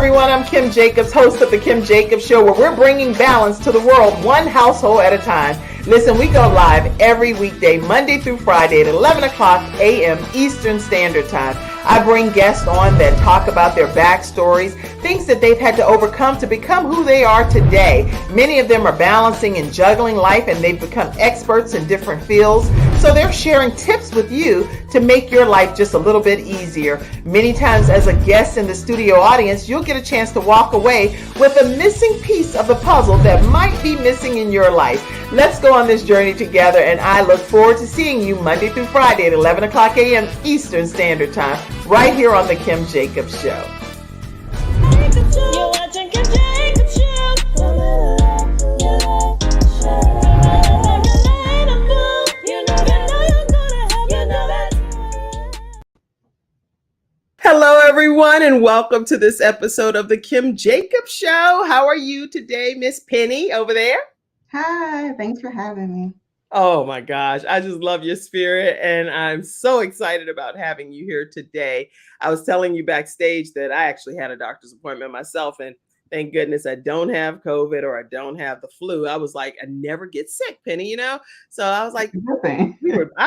everyone. I'm Kim Jacobs, host of The Kim Jacobs Show, where we're bringing balance to the world, one household at a time. Listen, we go live every weekday, Monday through Friday at 11 o'clock a.m. Eastern Standard Time. I bring guests on that talk about their backstories, things that they've had to overcome to become who they are today. Many of them are balancing and juggling life, and they've become experts in different fields. So they're sharing tips with you to make your life just a little bit easier. Many times as a guest in the studio audience, you'll get a chance to walk away with a missing piece of the puzzle that might be missing in your life. Let's go on this journey together, and I look forward to seeing you Monday through Friday at 11 o'clock a.m. Eastern Standard Time, right here on The Kim Jacobs Show. You're watching Kim Jacobs Show. Hello, everyone, and welcome to this episode of The Kim Jacobs Show. How are you today, Miss Penny over there? Hi, thanks for having me. Oh my gosh, I just love your spirit, and I'm so excited about having you here today. I was telling you backstage that I actually had a doctor's appointment myself, and thank goodness I don't have COVID or I don't have the flu. I was like, I never get sick, Penny, you know? So I was like, I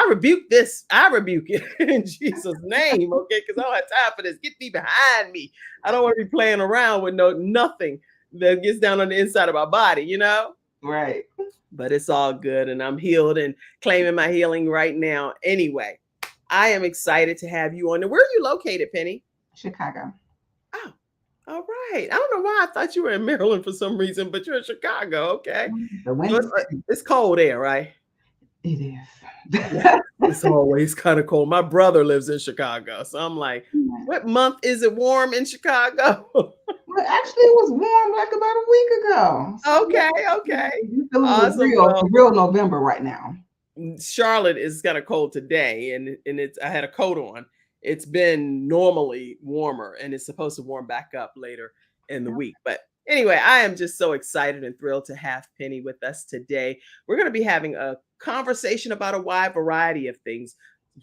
rebuke this. I rebuke it in Jesus' name, okay? Because I don't have time for this. Get me behind me. I don't want to be playing around with nothing that gets down on the inside of my body, you know? Right. But it's all good, and I'm healed and claiming my healing right now. Anyway, I am excited to have you on. Where are you located, Penny? Chicago. Oh, all right. I don't know why I thought you were in Maryland for some reason, but you're in Chicago. Okay. It's cold there, right? It is. Yeah, it's always kind of cold. My brother lives in Chicago, so I'm like, what month is it warm in Chicago? Well, actually, it was warm like about a week ago. So okay. You feeling awesome. real November right now. Charlotte is kind of cold today, and I had a coat on. It's been normally warmer, and it's supposed to warm back up later in the week. But anyway, I am just so excited and thrilled to have Penny with us today. We're going to be having a conversation about a wide variety of things,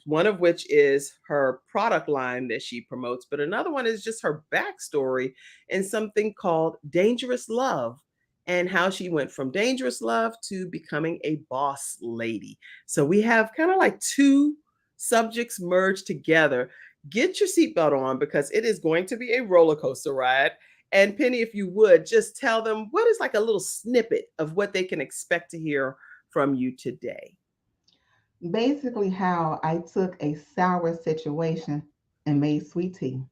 one of which is her product line that she promotes, but another one is just her backstory and something called Dangerous Love, and how she went from dangerous love to becoming a boss lady. So we have kind of like two subjects merged together. Get your seatbelt on, because it is going to be a roller coaster ride. And Penny, if you would, just tell them what is like a little snippet of what they can expect to hear from you today. Basically, how I took a sour situation and made sweet tea.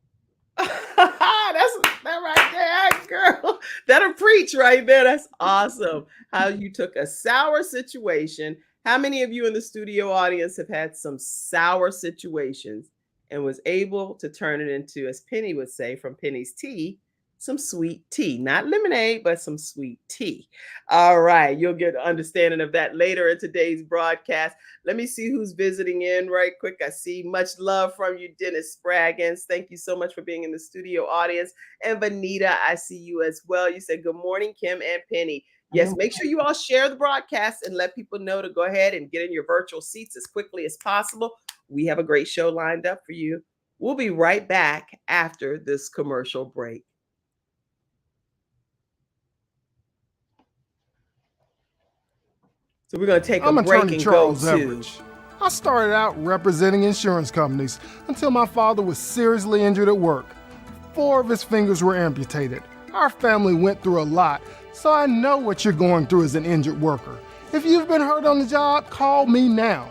That's that right there, girl. That'll preach right there. That's awesome. How you took a sour situation. How many of you in the studio audience have had some sour situations and was able to turn it into, as Penny would say, from Penny's tea, some sweet tea? Not lemonade, but some sweet tea. All right. You'll get an understanding of that later in today's broadcast. Let me see who's visiting in right quick. I see much love from you, Dennis Spraggins. Thank you so much for being in the studio audience. And Vanita, I see you as well. You said, good morning, Kim and Penny. Yes, make sure you all share the broadcast and let people know to go ahead and get in your virtual seats as quickly as possible. We have a great show lined up for you. We'll be right back after this commercial break. So we're going to take a break and go to... I started out representing insurance companies until my father was seriously injured at work. 4 of his fingers were amputated. Our family went through a lot, so I know what you're going through as an injured worker. If you've been hurt on the job, call me now.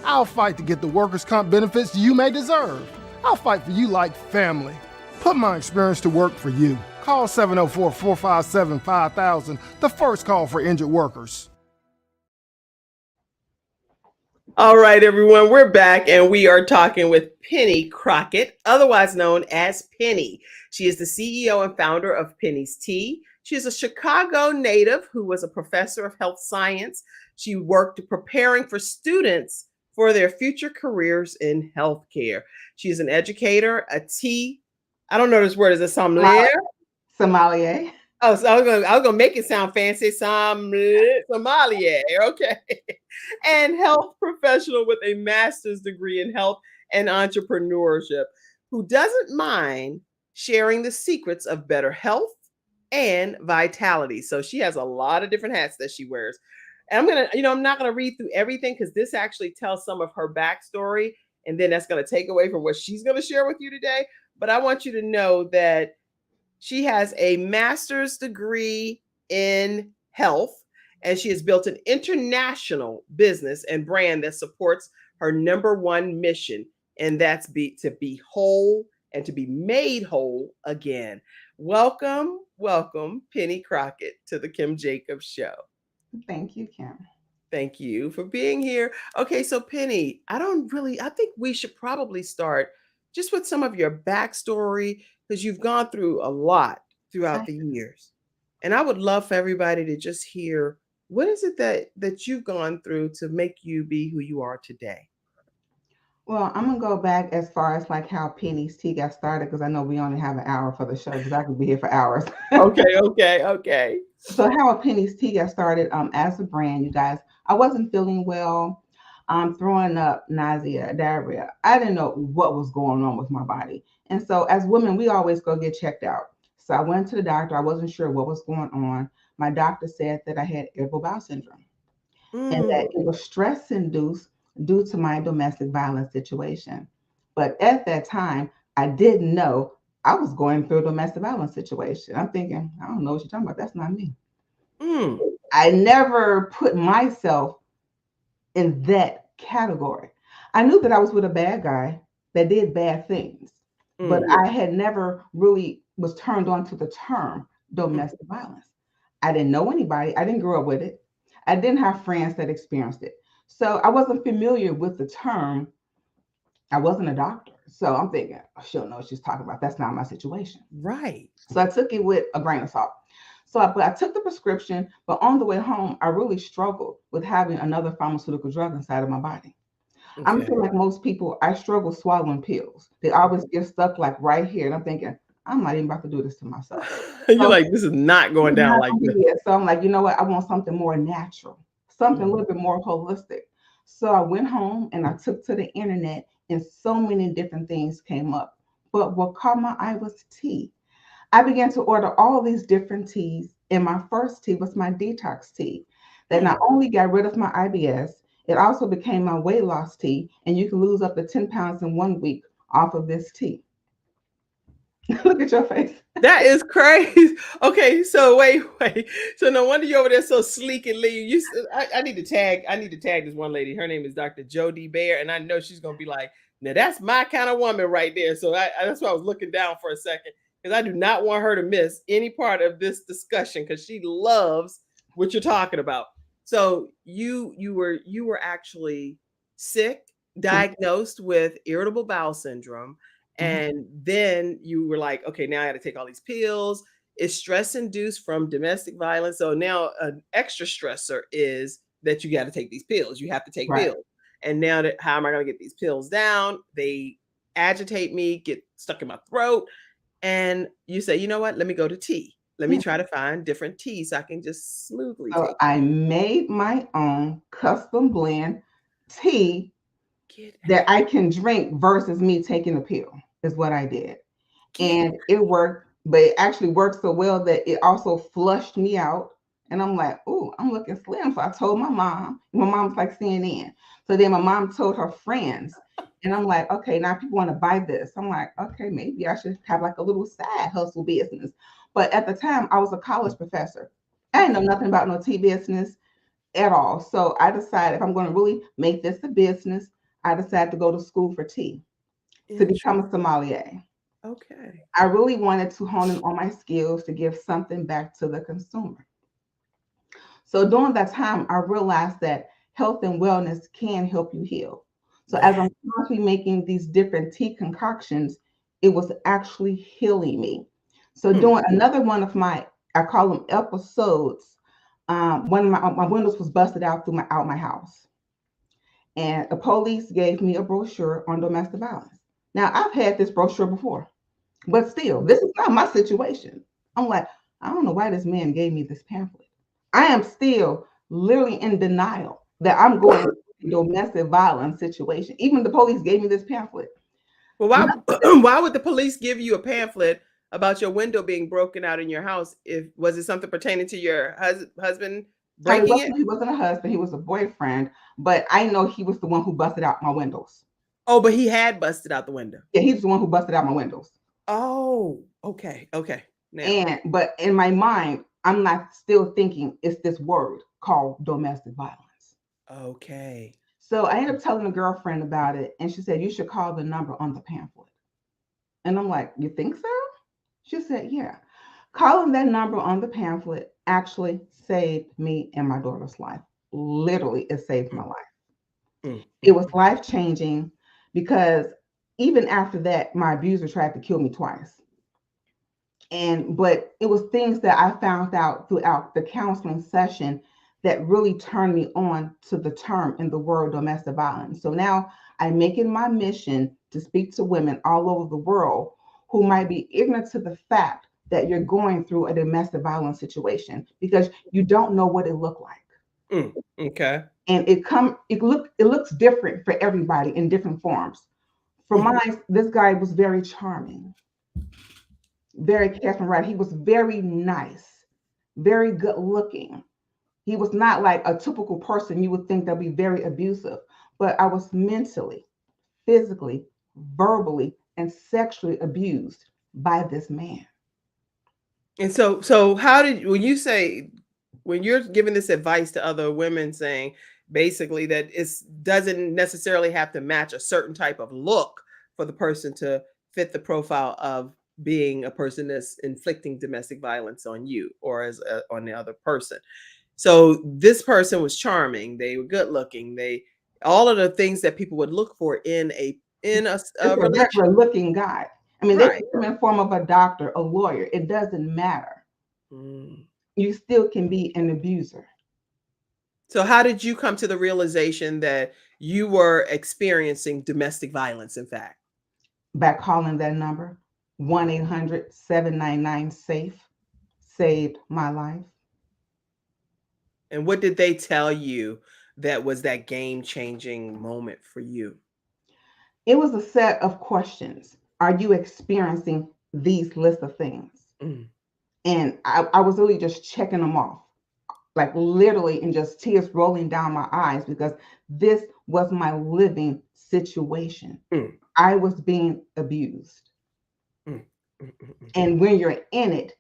I'll fight to get the workers' comp benefits you may deserve. I'll fight for you like family. Put my experience to work for you. Call 704-457-5000, the first call for injured workers. All right, everyone, we're back, and we are talking with Penny Crockett, otherwise known as Penny. She is the CEO and founder of Penny's Tea. She is a Chicago native who was a professor of health science. She worked preparing for students for their future careers in healthcare. She is an educator, I don't know this word, is it sommelier? Sommelier. Oh, so I was gonna make it sound fancy. Sommelier, okay. And health professional with a master's degree in health and entrepreneurship, who doesn't mind sharing the secrets of better health and vitality. So she has a lot of different hats that she wears. And I'm not gonna read through everything because this actually tells some of her backstory, and then that's gonna take away from what she's gonna share with you today. But I want you to know that she has a master's degree in health, and she has built an international business and brand that supports her number one mission, and that's to be whole and to be made whole again. Welcome, welcome, Penny Crockett, to the Kim Jacobs Show. Thank you, Kim. Thank you for being here. Okay, so Penny, I think we should probably start just with some of your backstory because you've gone through a lot throughout the years. And I would love for everybody to just hear, what is it that you've gone through to make you be who you are today? Well, I'm gonna go back as far as like how Penny's Tea got started because I know we only have an hour for the show because I could be here for hours. Okay. So how Penny's Tea got started as a brand, you guys, I wasn't feeling well. Throwing up, nausea, diarrhea. I didn't know what was going on with my body. And so as women, we always go get checked out. So I went to the doctor. I wasn't sure what was going on. My doctor said that I had irritable bowel syndrome and that it was stress induced due to my domestic violence situation. But at that time, I didn't know I was going through a domestic violence situation. I'm thinking, I don't know what you're talking about. That's not me. I never put myself in that category. I knew that I was with a bad guy that did bad things, but I had never really was turned on to the term domestic violence. I didn't know anybody. I didn't grow up with it. I didn't have friends that experienced it. So I wasn't familiar with the term. I wasn't a doctor. So I'm thinking, oh, she'll know what she's talking about. That's not my situation. Right. So I took it with a grain of salt. But I took the prescription, but on the way home, I really struggled with having another pharmaceutical drug inside of my body. Okay. I'm feeling like most people, I struggle swallowing pills. They always get stuck like right here. And I'm thinking, I'm not even about to do this to myself. You're like, this is not going down like this. So I'm like, you know what? I want something more natural, something a little bit more holistic. So I went home and I took to the internet and so many different things came up. But what caught my eye was tea. I began to order all these different teas, and my first tea was my detox tea that not only got rid of my IBS, it also became my weight loss tea, and you can lose up to 10 pounds in 1 week off of this tea. Look at your face. That is crazy. Okay, so wait. So no wonder you're over there so sleek and lean. I need to tag this one lady. Her name is Dr. Jody Bear, and I know she's gonna be like, now that's my kind of woman right there. So that's why I was looking down for a second. Because I do not want her to miss any part of this discussion because she loves what you're talking about. So you were actually sick, diagnosed with irritable bowel syndrome, and then you were like, okay, now I got to take all these pills. It's stress induced from domestic violence. So now an extra stressor is that you got to take these pills. You have to take pills. And now how am I going to get these pills down? They agitate me, get stuck in my throat. And you say, you know what? Let me go to tea. Let me try to find different teas so I can just smoothly take. I made my own custom blend tea that I can drink versus me taking a pill is what I did. And it worked, but it actually worked so well that it also flushed me out. And I'm like, oh, I'm looking slim. So I told my mom. My mom's like CNN. So then my mom told her friends. And I'm like, okay, now people want to buy this. I'm like, okay, maybe I should have like a little side hustle business. But at the time, I was a college professor. I didn't know nothing about no tea business at all. So I decided if I'm going to really make this a business, I decided to go to school for tea to become a sommelier. Okay. I really wanted to hone in on my skills to give something back to the consumer. So during that time, I realized that health and wellness can help you heal. So as I'm constantly making these different tea concoctions, it was actually healing me. So doing another one of my, I call them episodes, one of my windows was busted out out my house. And the police gave me a brochure on domestic violence. Now, I've had this brochure before, but still, this is not my situation. I'm like, I don't know why this man gave me this pamphlet. I am still literally in denial that I'm going through a domestic violence situation. Even the police gave me this pamphlet. Well, why would the police give you a pamphlet about your window being broken out in your house. If was it something pertaining to your husband So breaking it? he wasn't a husband, he was a boyfriend, but I know he was the one who busted out my windows. Oh, but he had busted out the window. Yeah, he's the one who busted out my windows. Oh, okay, okay. Now, But in my mind, I'm not still thinking it's this word called domestic violence. okay. So I ended up telling a girlfriend about it, and she said, "You should call the number on the pamphlet." And I'm like, "You think so?" She said, "Yeah." Calling that number on the pamphlet actually saved me and my daughter's life. Literally, it saved my life. Mm, It was life changing because even after that, my abuser tried to kill me twice. But it was things that I found out throughout the counseling session that really turned me on to the term and the word domestic violence. So now I make it my mission to speak to women all over the world who might be ignorant to the fact that you're going through a domestic violence situation because you don't know what it looked like. okay. And it looks different for everybody in different forms. For mine, this guy was very charming, very Catherine Wright. He was very nice, very good looking. He was not like a typical person you would think that would be very abusive, but I was mentally, physically, verbally, and sexually abused by this man. And so how did when you're giving this advice to other women saying basically that it doesn't necessarily have to match a certain type of look for the person to fit the profile of being a person that's inflicting domestic violence on you or on the other person. So this person was charming, they were good looking, they all of the things that people would look for in a It's a regular relationship. looking guy. I mean, they Right. put him in form of a doctor, a lawyer. It doesn't matter. Mm. You still can be an abuser. So how did you come to the realization that you were experiencing domestic violence, in fact? By calling that number, 1-800-799-SAFE, saved my life. And what did they tell you that was that game-changing moment for you? It was a set of questions. Are you experiencing these list of things? Mm. And I was really just checking them off, like literally, and just tears rolling down my eyes because this was my living situation. Mm. I was being abused. Mm. Mm, mm, mm. And when you're in it,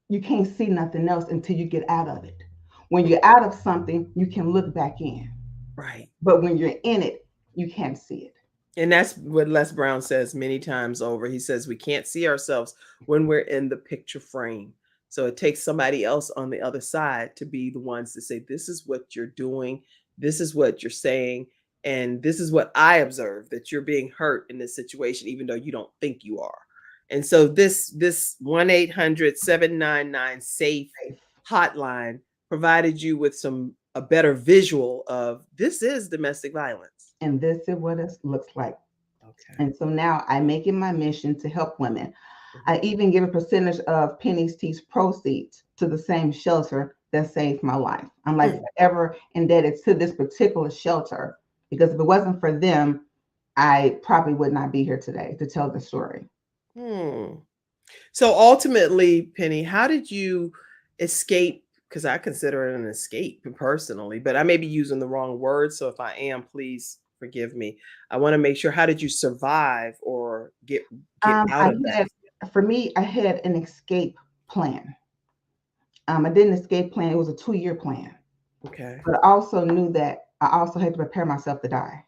you can't see nothing else until you get out of it. When you're out of something, you can look back in. Right. But when you're in it, you can't see it. And that's what Les Brown says many times over. He says we can't see ourselves when we're in the picture frame. So it takes somebody else on the other side to be the ones to say, this is what you're doing, this is what you're saying, and this is what I observe that you're being hurt in this situation, even though you don't think you are. And so this 1-800-799-SAFE hotline provided you with a better visual of this is domestic violence. And this is what it looks like. Okay. And so now I make it my mission to help women. I even give a percentage of Penny's Tea's proceeds to the same shelter that saved my life. I'm like forever indebted to this particular shelter because if it wasn't for them, I probably would not be here today to tell the story. So ultimately, Penny, how did you escape? Because I consider it an escape personally, but I may be using the wrong word. So if I am, please forgive me. I want to make sure, how did you survive or get out of that? For me, I had an escape plan. I did an escape plan. It was a 2-year plan. Okay. But I also knew that I also had to prepare myself to die.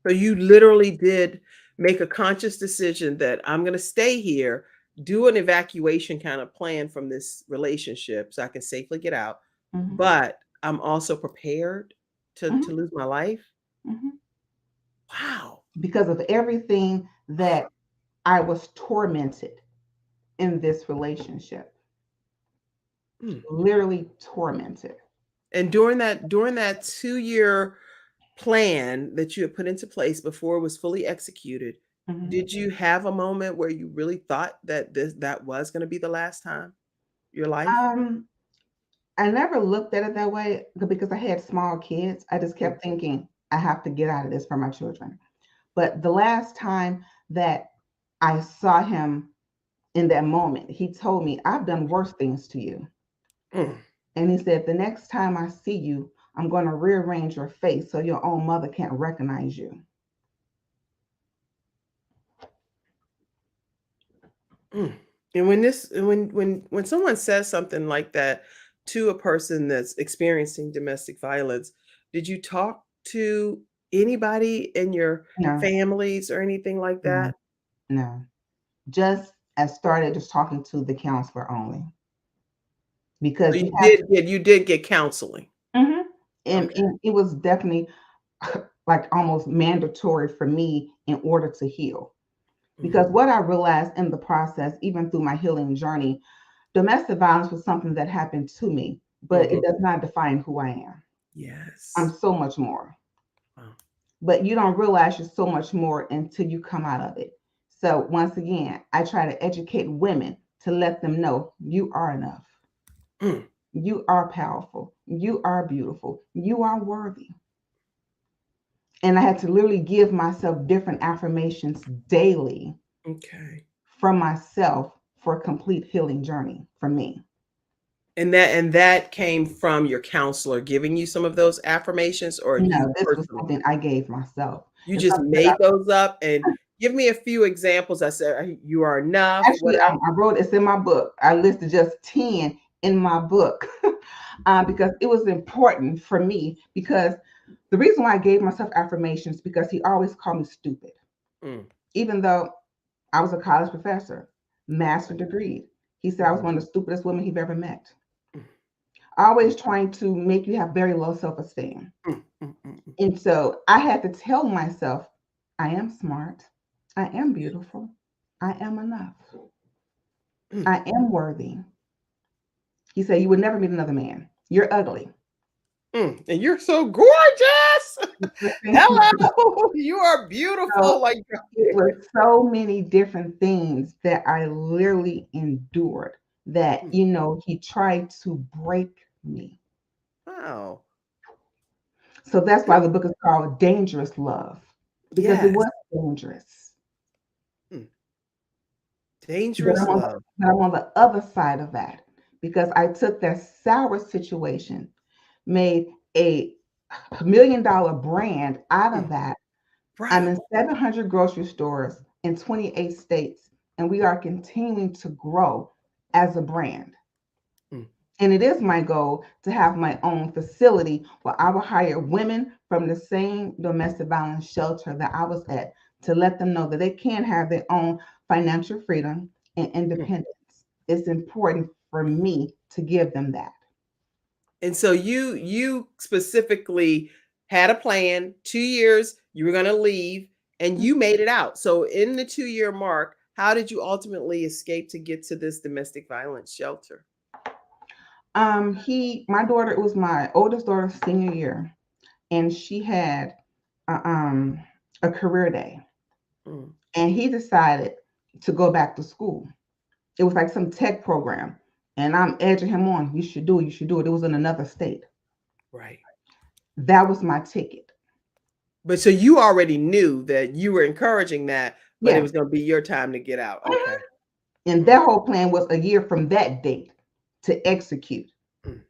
So you literally did make a conscious decision that I'm going to stay here, do an evacuation kind of plan from this relationship so I can safely get out. Mhm. But I'm also prepared to Mhm. lose my life. Mhm. Wow. Because of everything that I was tormented in this relationship. Literally tormented. And during that 2-year plan that you had put into place before it was fully executed, did you have a moment where you really thought that that was going to be the last time your life? I never looked at it that way because I had small kids. I just kept thinking, I have to get out of this for my children. But the last time that I saw him in that moment, he told me, I've done worse things to you. Mm. And he said, the next time I see you, I'm going to rearrange your face so your own mother can't recognize you. Mm. And when someone says something like that to a person that's experiencing domestic violence, did you talk to anybody in your No, families or anything like no, that? no. I started just talking to the counselor only So because you have to. you did get counseling. Mhm. Okay. And it was definitely like almost mandatory for me in order to heal. Because Mhm. what I realized in the process, even through my healing journey, domestic violence was something that happened to me, but it Mhm. does not define who I am. I'm Yes. so much more. Wow. But you don't realize you're so much more until you come out of it. So once again, I try to educate women to let them know you are enough. Mm. You are powerful. You are beautiful. You are worthy. And I had to literally give myself different affirmations daily Okay. from myself for a complete healing journey for me. And that came from your counselor giving you some of those affirmations, or you No, this was personally? something I gave myself. You It's just something that made those up? And give me a few examples. I said, "You are enough," what actually else? I wrote. It's in my book. I listed just 10 in my book because it was important for me. Because the reason why I gave myself affirmations because he always called me stupid, Mm. even though I was a college professor, master degree. He said I was Mhm. one of the stupidest women he've ever met. Mm. Always trying to make you have very low self-esteem. Mm. Mm. Mm. Mm. And so I had to tell myself, I am smart, I am beautiful, I am enough, Mm. I am worthy. He said, you would never meet another man. You're ugly. Mm. And you're so gorgeous. Hello. You are So beautiful. Like, it was so many different things that I literally endured that, mm, he tried to break me. wow. So that's why the book is called Dangerous Love, because it Yes. was dangerous. Mm. But Dangerous I'm on love. the other side of that because I took that sour situation, made a $1 million brand out of Mm. that. I'm Right. in 700 grocery stores in 28 states, and we are continuing to grow as a brand. Mm. And it is my goal to have my own facility where I will hire women from the same domestic violence shelter that I was at to let them know that they can have their own financial freedom and Mm. independence. It's important for me to give them that. And so you specifically had a plan, 2 years, you were gonna leave, and you made it out. So in the 2-year mark, how did you ultimately escape to get to this domestic violence shelter? My daughter, it was my oldest daughter's senior year, and she had a, um, a career day, Mm. and he decided to go back to school. It was like some tech program, and I'm edging him on. You should do it. You should do it. It was in another state. Right. That was my ticket. But so you already knew that you were encouraging that, but it Yeah. was gonna be your time to get out. Mhm. Okay. And Mm. that whole plan was a year from that date to execute. Mm.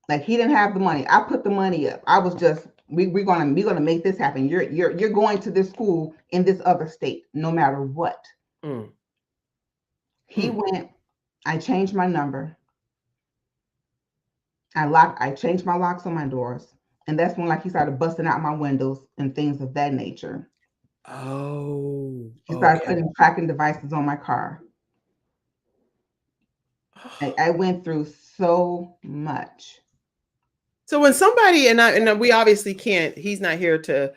Like he didn't have the money. I put the money up. I was just we're gonna make this happen. You're going to this school in this other state, no matter what. Mm. He Mm. went. I changed my number. I changed my locks on my doors, and that's when like he started busting out my windows and things of that nature. Oh, He started okay. putting tracking devices on my car. I went through so much. So when somebody and we obviously can't, he's not here to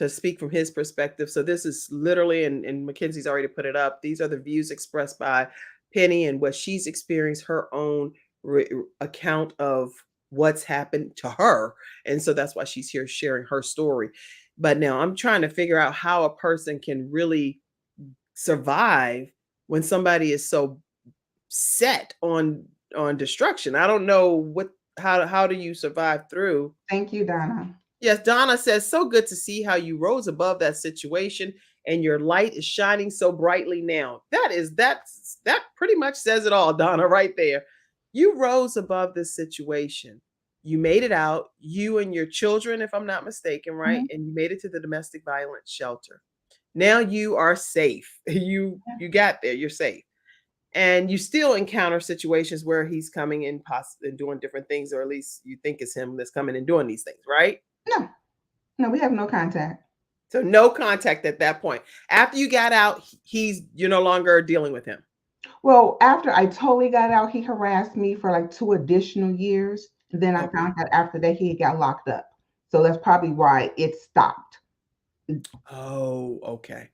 speak from his perspective. So this is literally, and Mackenzie's already put it up. These are the views expressed by Penny and what she's experienced, her own account of what's happened to her. And so that's why she's here sharing her story. But now I'm trying to figure out how a person can really survive when somebody is so set on destruction. I don't know how do you survive through. Thank you, Donna. Yes, Donna says, so good to see how you rose above that situation and your light is shining so brightly now. That pretty much says it all, Donna, right there. You rose above this situation. You made it out, you and your children, if I'm not mistaken, right? Mhm. And you made it to the domestic violence shelter. Now you are safe. You got there, you're safe. And you still encounter situations where he's coming in possibly and doing different things, or at least you think it's him that's coming and doing these things, right? No, no, we have no contact. So no contact at that point. After you got out, you're no longer dealing with him. Well, after I totally got out, he harassed me for like 2 additional years. And then I Okay. found out after that he got locked up. So that's probably why it stopped. Oh, okay.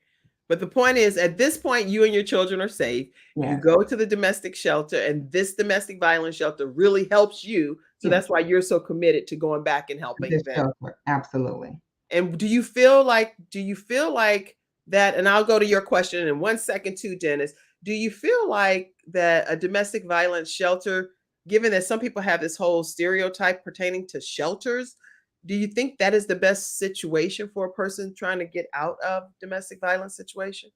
But the point is, at this point, you and your children are safe. You Yes. go to the domestic shelter, and this domestic violence shelter really helps you. So Yes. that's why you're so committed to going back and helping This them. shelter. Absolutely. And do you feel like that? And I'll go to your question in 1 second too, Dennis. Do you feel like that a domestic violence shelter, given that some people have this whole stereotype pertaining to shelters, do you think that is the best situation for a person trying to get out of domestic violence situation?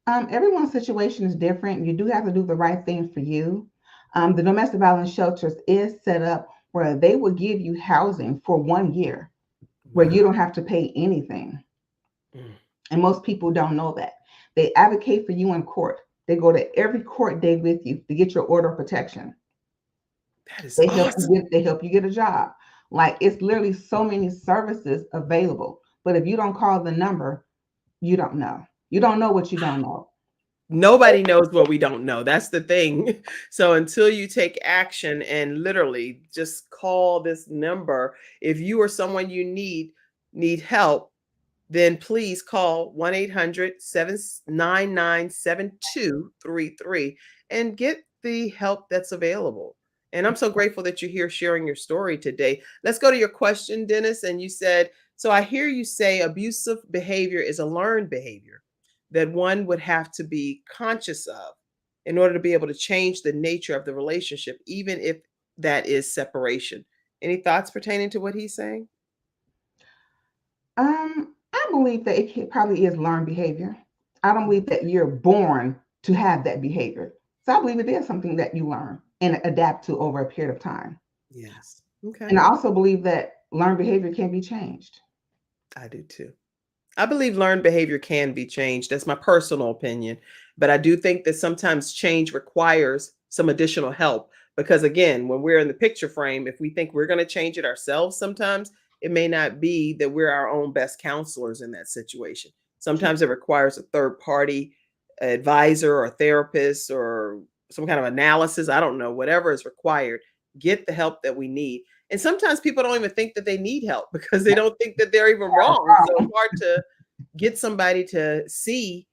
Everyone's situation is different. You do have to do the right thing for you. The domestic violence shelters is set up where they will give you housing for 1 year, where you don't have to pay anything. Mm. And most people don't know that. They advocate for you in court. They go to every court day with you to get your order of protection. That is They help awesome. you get a job. Like, it's literally so many services available. But if you don't call the number, you don't know. You don't know what you don't know. Nobody knows what we don't know. That's the thing. So until you take action and literally just call this number, if you or someone you need help, then please call 1-800-799-7233 and get the help that's available. And I'm so grateful that you're here sharing your story today. Let's go to your question, Dennis. And you said, so I hear you say abusive behavior is a learned behavior that one would have to be conscious of in order to be able to change the nature of the relationship, even if that is separation. Any thoughts pertaining to what he's saying? I believe that probably is learned behavior. I don't believe that you're born to have that behavior. So I believe it is something that you learn and adapt to over a period of time. Yes. Okay. And I also believe that learned behavior can be changed. I do too. I believe learned behavior can be changed. That's my personal opinion. But I do think that sometimes change requires some additional help because, again, when we're in the picture frame, if we think we're going to change it ourselves, sometimes it may not be that we're our own best counselors in that situation. Sometimes it requires a third party advisor or therapist or some kind of analysis. I don't know, whatever is required. Get the help that we need. And sometimes people don't even think that they need help because they don't think that they're even wrong. So it's hard to get somebody to see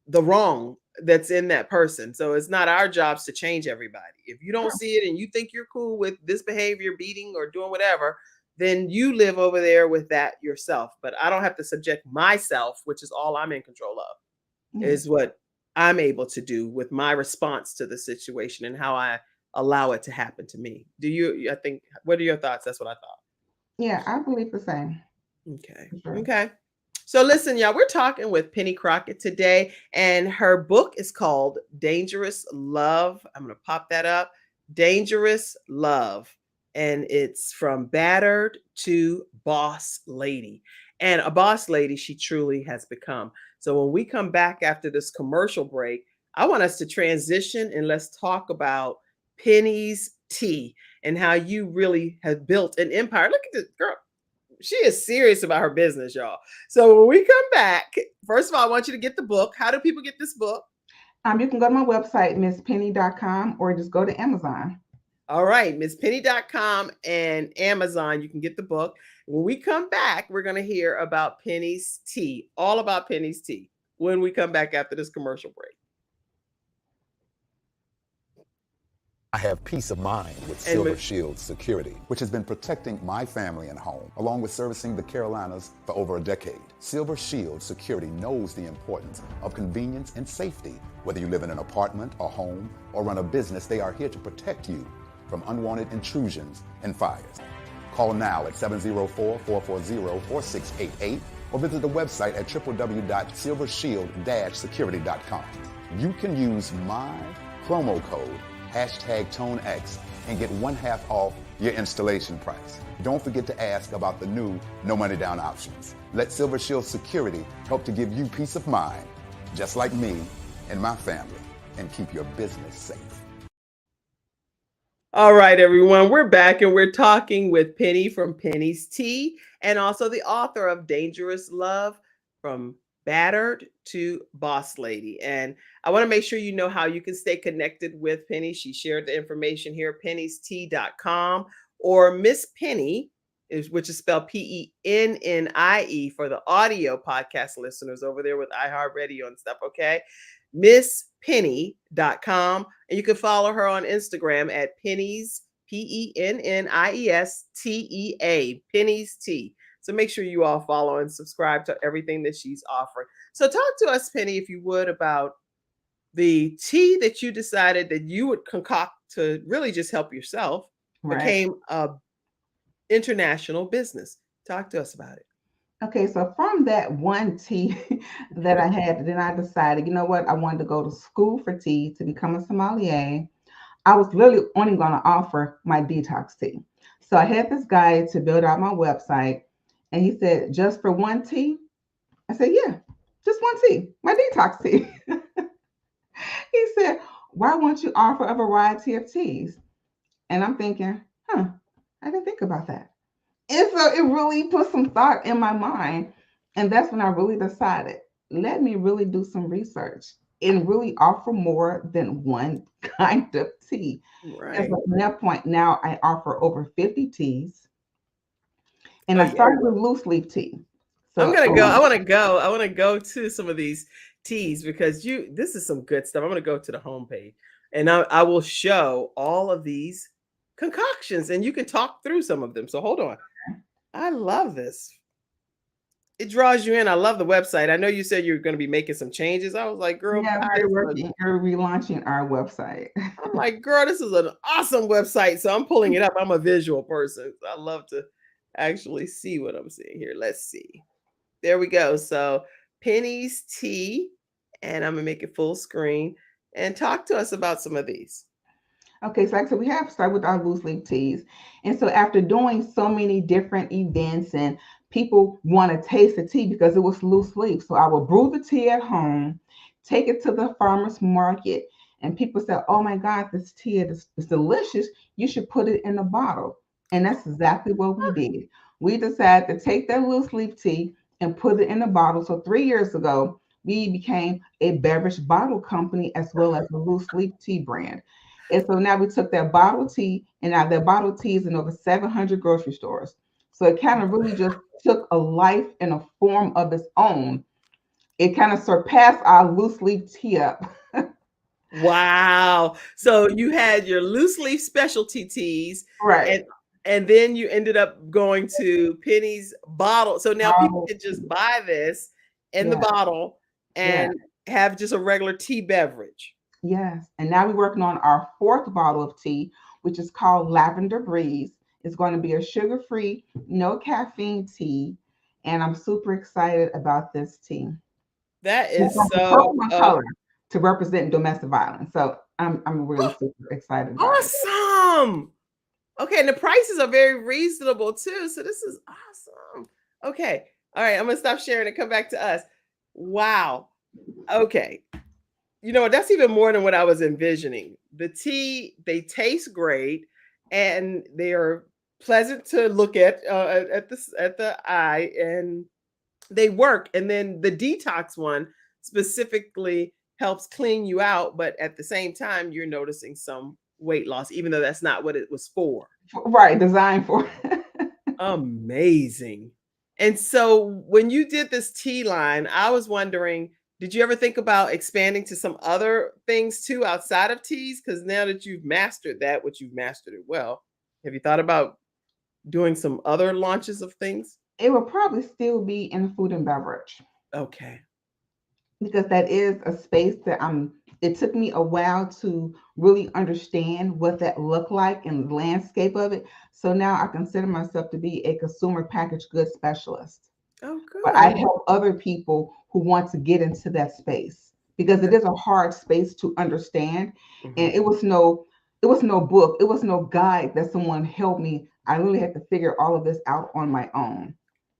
the wrong that's in that person. So it's not our jobs to change everybody. If you don't see it and you think you're cool with this behavior, beating or doing whatever, then you live over there with that yourself. But I don't have to subject myself, which is all I'm in control of, is what I'm able to do with my response to the situation and how I allow it to happen to me. What are your thoughts? That's what I thought. Yeah, I believe the same. Okay. Sure. Okay. So listen, y'all, we're talking with Penny Crockett today, and her book is called Dangerous Love. I'm going to pop that up. Dangerous Love. And it's from battered to boss lady. And a boss lady she truly has become. So when we come back after this commercial break, I want us to transition and let's talk about Penny's tea and how you really have built an empire. Look at this girl. She is serious about her business, y'all. So when we come back, first of all, I want you to get the book. How do people get this book? You can go to my website, misspenny.com, or just go to Amazon. All right, misspenny.com and Amazon. You can get the book. When we come back, we're going to hear about Penny's tea, all about Penny's tea, when we come back after this commercial break. I have peace of mind with Silver Shield Security, which has been protecting my family and home, along with servicing the Carolinas for over a decade. Silver Shield Security knows the importance of convenience and safety. Whether you live in an apartment or home or run a business, they are here to protect you from unwanted intrusions and fires. Call now at 704-440-4688 or visit the website at www.silvershield-security.com. You can use my promo code #ToneX and get 1/2 off your installation price. Don't forget to ask about the new no money down options. Let Silver Shield Security help to give you peace of mind, just like me and my family, and keep your business safe. All right, everyone, we're back and we're talking with Penny from Penny's Tea and also the author of Dangerous Love, From Battered to Boss Lady. And I want to make sure you know how you can stay connected with Penny. She shared the information here, pennystea.com, or Miss Penny, which is spelled Pennie for the audio podcast listeners over there with iHeartRadio and stuff, okay? MissPenny.com. And you can follow her on Instagram at Pennies, PenniesTea, Penny's Tea. So make sure you all follow and subscribe to everything that she's offering. So talk to us, Penny, if you would, about the tea that you decided that you would concoct to really just help yourself, became a international business. Talk to us about it. Okay, so from that one tea that I had, then I decided, you know what, I wanted to go to school for tea to become a sommelier. I was literally only going to offer my detox tea. So I had this guy to build out my website, and he said, just for one tea? I said, yeah, just one tea, my detox tea. He said, why won't you offer a variety of teas? And I'm thinking, I didn't think about that. And so it really put some thought in my mind. And that's when I really decided, let me really do some research and really offer more than one kind of tea. Right. And so from that point, now I offer over 50 teas. And I started with loose leaf tea. So I'm gonna go. I want to go to some of these teas because this is some good stuff. I'm gonna go to the homepage and I will show all of these concoctions and you can talk through some of them. So hold on. I love this. It draws you in. I love the website. I know you said you're going to be making some changes. I was like, girl, yeah, we're relaunching our website. I'm like, girl, this is an awesome website. So I'm pulling it up. I'm a visual person. I love to actually see what I'm seeing here. Let's see. There we go. So Penny's Tea, and I'm gonna make it full screen and talk to us about some of these. Okay, so like I said, we have started with our loose leaf teas. And so after doing so many different events and people want to taste the tea because it was loose leaf. So I will brew the tea at home, take it to the farmer's market, and people say, oh my God, this tea is delicious. You should put it in a bottle. And that's exactly what we did. We decided to take that loose leaf tea and put it in a bottle. So 3 years ago, we became a beverage bottle company as well as a loose leaf tea brand. And so now we took that bottle tea, and now that bottle tea is in over 700 grocery stores. So it kind of really just took a life and a form of its own. It kind of surpassed our loose leaf tea up. Wow. So you had your loose leaf specialty teas. Right. And then you ended up going to Penny's bottle. So now people can just buy this in the bottle and have just a regular tea beverage. Yes. And now we're working on our 4th bottle of tea, which is called Lavender Breeze. It's going to be a sugar-free, no caffeine tea. And I'm super excited about this tea. That is so color to represent domestic violence. So I'm really super excited about it. Awesome. Okay, and the prices are very reasonable too. So this is awesome. Okay. All right, I'm going to stop sharing and come back to us. Wow. Okay. You know what? That's even more than what I was envisioning. The tea, they taste great and they are pleasant to look at the eye, and they work. And then the detox one specifically helps clean you out, but at the same time, you're noticing some weight loss, even though that's not what it was for. Right, designed for. Amazing. And so when you did this tea line, I was wondering, did you ever think about expanding to some other things too outside of teas? Because now that you've mastered that, which you've mastered it well, have you thought about doing some other launches of things? It will probably still be in food and beverage. Okay. Because that is a space that it took me a while to really understand what that looked like and the landscape of it. So now I consider myself to be a consumer packaged goods specialist. Oh, But I good. help other people who want to get into that space because it is a hard space to understand. And Mhm. it was no book, it was no guide that someone helped me. I really had to figure all of this out on my own.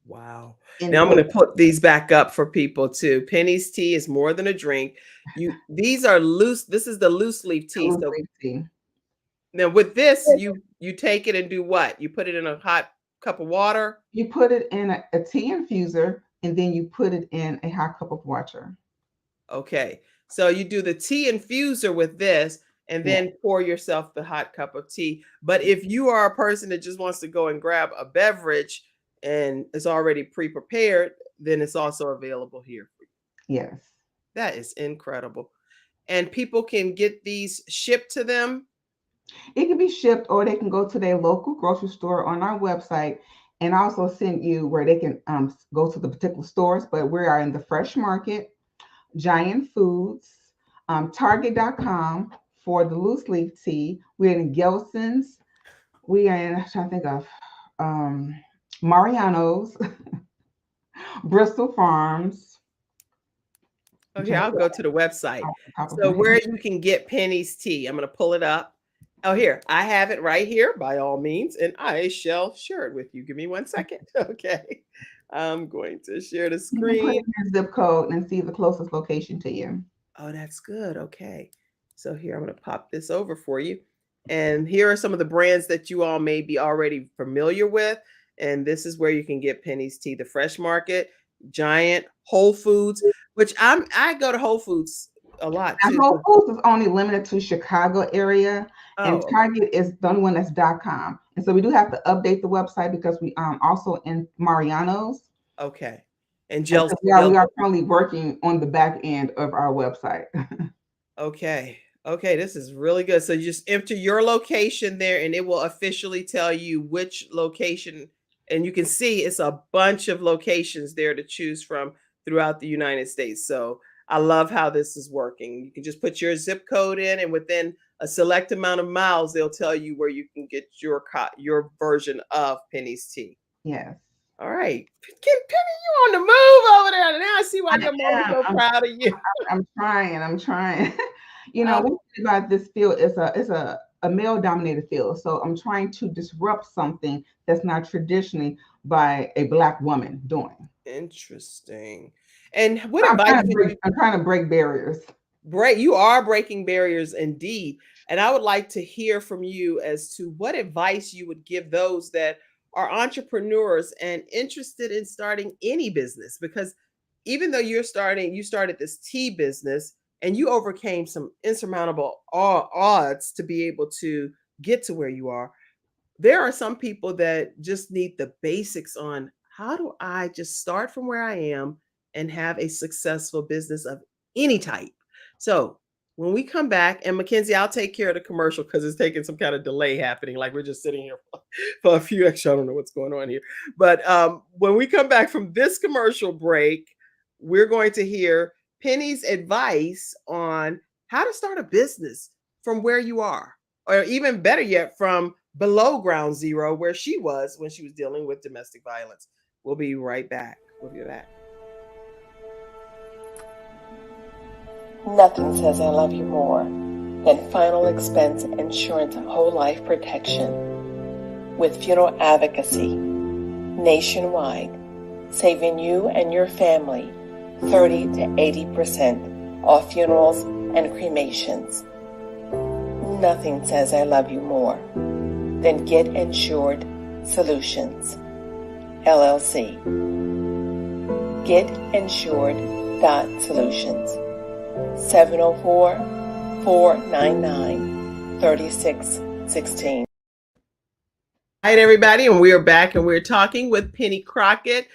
Wow. And Now I'm so going to put these back up for people too. Penny's tea is more than a drink. These are loose. This is the loose leaf tea. loose So leaf tea. now with this, you take it and do what? You put it in a hot cup of water. You put it in a tea infuser and then you put it in a hot cup of water. Okay. So you do the tea infuser with this and Yeah. then pour yourself the hot cup of tea. But if you are a person that just wants to go and grab a beverage and it's already pre-prepared, then it's also available here. Yes. That is incredible. And people can get these shipped to them. It can be shipped or they can go to their local grocery store on our website and also send you where they can go to the particular stores. But we are in the Fresh Market, Giant Foods, Target.com for the loose leaf tea. We're in Gelson's. We are in, I'm trying to think of Mariano's, Bristol Farms. I'm Okay, trying to I'll think go to the website. off the top of So my head. where you can get Penny's tea, I'm going to pull it up. Oh, here, I have it right here by all means, and I shall share it with you. Give me 1 second. Okay. I'm going to share the You can put screen. in your zip code and see the closest location to you. Oh, that's good. Okay. So here, I'm going to pop this over for you. And here are some of the brands that you all may be already familiar with. And this is where you can get Penny's tea, the Fresh Market, Giant, Whole Foods, which I go to Whole Foods a lot Now, too. Whole Foods is only limited to Chicago area, and Oh, Target is the only one that's .com. And so we do have to update the website because we also in Mariano's. okay. And And gels, so gels. we are currently working on the back end of our website. Okay. Okay, this is really good. So you just enter your location there and it will officially tell you which location. And you can see it's a bunch of locations there to choose from throughout the United States. So I love how this is working. You can just put your zip code in, and within a select amount of miles, they'll tell you where you can get your version of Penny's tea. Yes. All right. Penny, you on the move over there. Now I see why I your mom's am. so proud of you. I'm trying. I'm trying. You know, Um, one thing about this field is a male dominated field. So I'm trying to disrupt something that's not traditionally by a Black woman doing. Interesting. And what advice would you I'm trying to break barriers. break? You are breaking barriers indeed. And I would like to hear from you as to what advice you would give those that are entrepreneurs and interested in starting any business. Because even though you started this tea business and you overcame some insurmountable odds to be able to get to where you are. There are some people that just need the basics on how do I just start from where I am and have a successful business of any type. So when we come back, and Mackenzie, I'll take care of the commercial because it's taking some kind of delay happening. Like we're just sitting here for a few extra. I don't know what's going on here. But when we come back from this commercial break, we're going to hear Penny's advice on how to start a business from where you are, or even better yet, from below ground zero where she was when she was dealing with domestic violence. We'll be right back. We'll be back. Nothing says I love you more than final expense insurance whole life protection with funeral advocacy nationwide, saving you and your family 30 to 80% off funerals and cremations. Nothing says I love you more than Get Insured Solutions, LLC. GetInsured.Solutions, 704-499-3616. All right, everybody, and we are back and we're talking with Penny Crockett.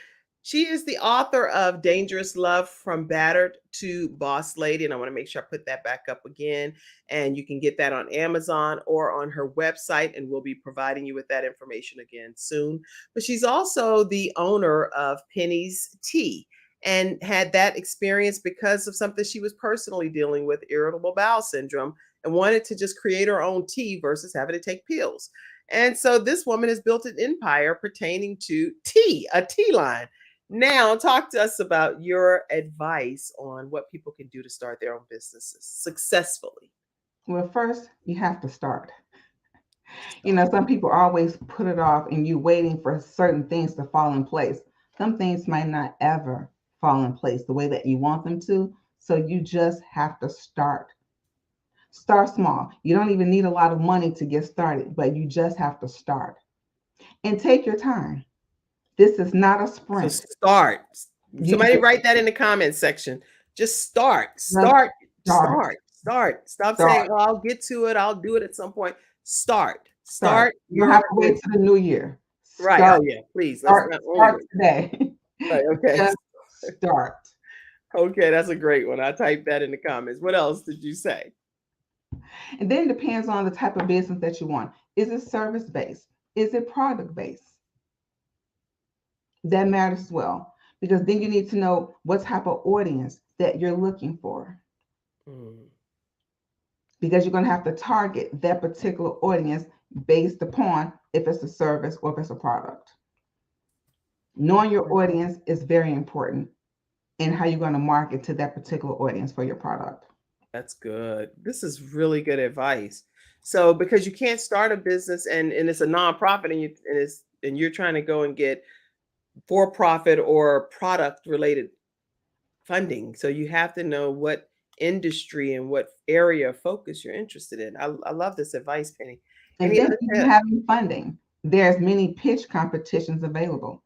She is the author of Dangerous Love from Battered to Boss Lady. And I want to make sure I put that back up again. And you can get that on Amazon or on her website. And we'll be providing you with that information again soon. But she's also the owner of Penny's Tea and had that experience because of something she was personally dealing with, irritable bowel syndrome, and wanted to just create her own tea versus having to take pills. And so this woman has built an empire pertaining to tea, a tea line. Now, talk to us about your advice on what people can do to start their own businesses successfully. Well, first, you have to start. Some people always put it off and you waiting for certain things to fall in place. Some things might not ever fall in place the way that you want them to. So you just have to start. Start small. You don't even need a lot of money to get started, but you just have to start and take your time. This is not a So sprint. start. Somebody You write that in the comments section. Just start. just Start. start. Start. Stop Start. saying, "Oh, I'll get to it. I'll do it at some point." Start. Start. You don't have to wait till the new year. Right. Start. Oh yeah, please. Start, Let's not start today. Right, okay. Just start. Okay, that's a great one. I typed that in the comments. What else did you say? And then it depends on the type of business that you want. Is it service based? Is it product based? That matters as well, because then you need to know what type of audience that you're looking for, because you're going to have to target that particular audience based upon if it's a service or if it's a product. Knowing your audience is very important in how you're going to market to that particular audience for your product. That's good. This is really good advice. So, because you can't start a business and it's a nonprofit and you're trying to go and get for-profit or product related funding. So you have to know what industry and what area of focus you're interested in. I love this advice, Penny. And Any then other even tips? having funding, there's many pitch competitions available,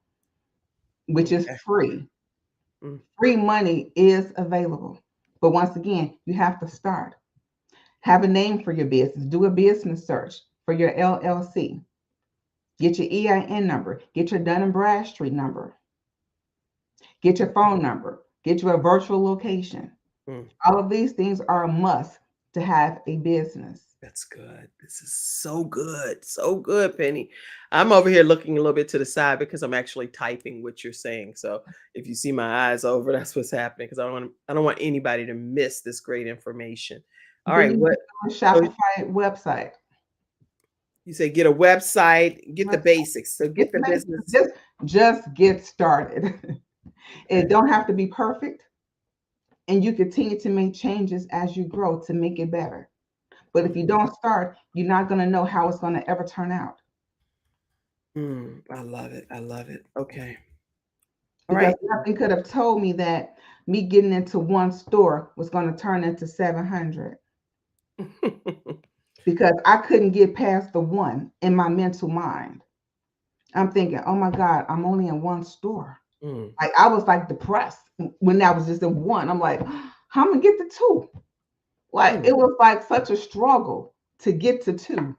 which is free. Free money is available. But once again, you have to start. Have a name for your business. Do a business search for your LLC. Get your EIN number. Get your Dun & Bradstreet number. Get your phone number. Get you a virtual location. All of these things are a must to have a business. That's good. This is so good. So good, Penny. I'm over here looking a little bit to the side because I'm actually typing what you're saying. So if you see my eyes over, that's what's happening, because I don't want anybody to miss this great information. All right. What Shopify website? You say get a website, get the basics. So get the business. Just get started. It don't have to be perfect. And you continue to make changes as you grow to make it better. But if you don't start, you're not going to know how it's going to ever turn out. I love it. I love it. Okay. All right. Nothing could have told me that me getting into one store was going to turn into 700. Because I couldn't get past the one in my mental mind. I'm thinking, oh my God, I'm only in one store. Like I was like depressed when I was just in one. I'm like, how am I gonna get to two? Like it was like such a struggle to get to two.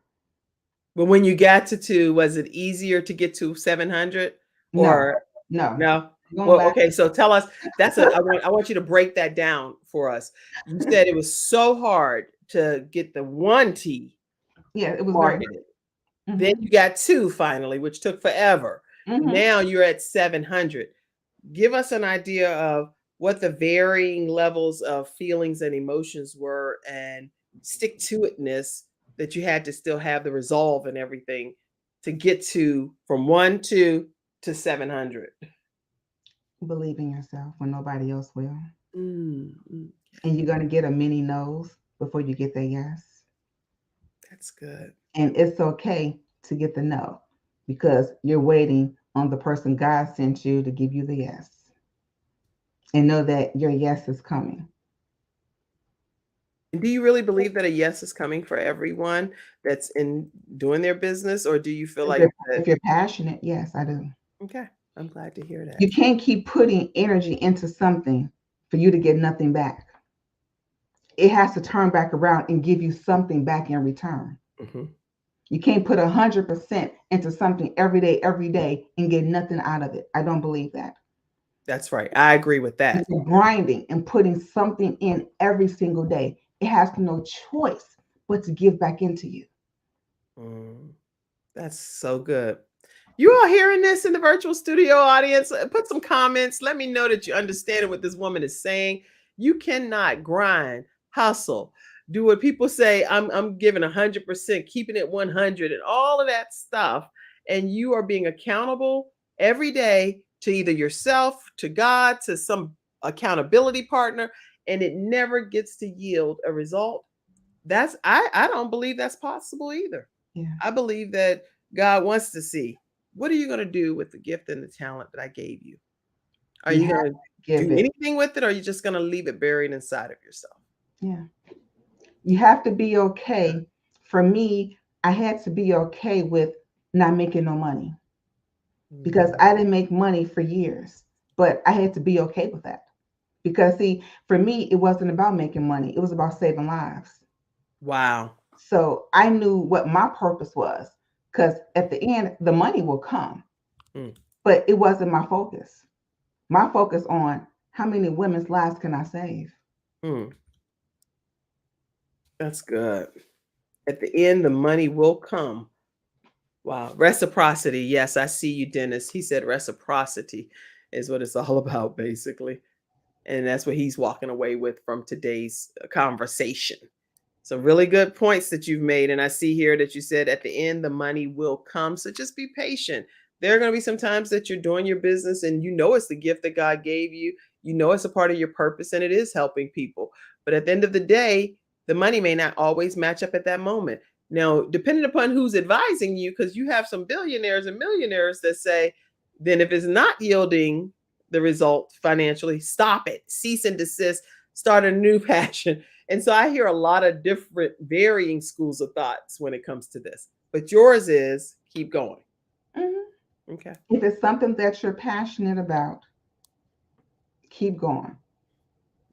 But when you got to two, was it easier to get to 700? Or no? Well, okay. So tell us. I want you to break that down for us. You said it was so hard to get the one T. Yeah, it was marketed. Then you got two finally, which took forever. Now you're at 700. Give us an idea of what the varying levels of feelings and emotions were, and stick to itness that you had to still have the resolve and everything to get to from 1 to 700. Believe in yourself when nobody else will. And you're going to get a many no's before you get the yes. That's good. And it's okay to get the no, because you're waiting on the person God sent you to give you the yes. And know that your yes is coming. Do you really believe that a yes is coming for everyone that's in doing their business? Or do you feel like if you're passionate, yes, I do. Okay. I'm glad to hear that. You can't keep putting energy into something for you to get nothing back. It has to turn back around and give you something back in return. You can't put 100% into something every day and get nothing out of it. I don't believe that. That's right. I agree with that. You're grinding and putting something in every single day. It has no choice but to give back into you. That's so good. You all hearing this in the virtual studio audience? Put some comments. Let me know that you understand what this woman is saying. You cannot grind, hustle, do what people say. I'm giving 100%, keeping it 100 and all of that stuff. And you are being accountable every day to either yourself, to God, to some accountability partner, and it never gets to yield a result, I don't believe that's possible either. Yeah. I believe that God wants to see, what are you going to do with the gift and the talent that I gave you? Are you going to Give do it. anything with it, or are you just going to leave it buried inside of yourself? Yeah. You have to be okay. For me, I had to be okay with not making no money because I didn't make money for years, but I had to be okay with that. Because see, for me, it wasn't about making money. It was about saving lives. Wow. So I knew what my purpose was, because at the end, the money will come, but it wasn't my focus. My focus on how many women's lives can I save? That's good. At the end, the money will come. Wow. Reciprocity. Yes, I see you, Dennis. He said reciprocity is what it's all about, basically. And that's what he's walking away with from today's conversation. So really good points that you've made. And I see here that you said at the end, the money will come. So just be patient. There are going to be some times that you're doing your business and you know it's the gift that God gave you. You know it's a part of your purpose and it is helping people. But at the end of the day, the money may not always match up at that moment. Now, depending upon who's advising you, because you have some billionaires and millionaires that say, then if it's not yielding the result financially, stop it, cease and desist, start a new passion. And so I hear a lot of different varying schools of thoughts when it comes to this. But yours is keep going. Mm-hmm. Okay. If it's something that you're passionate about, keep going.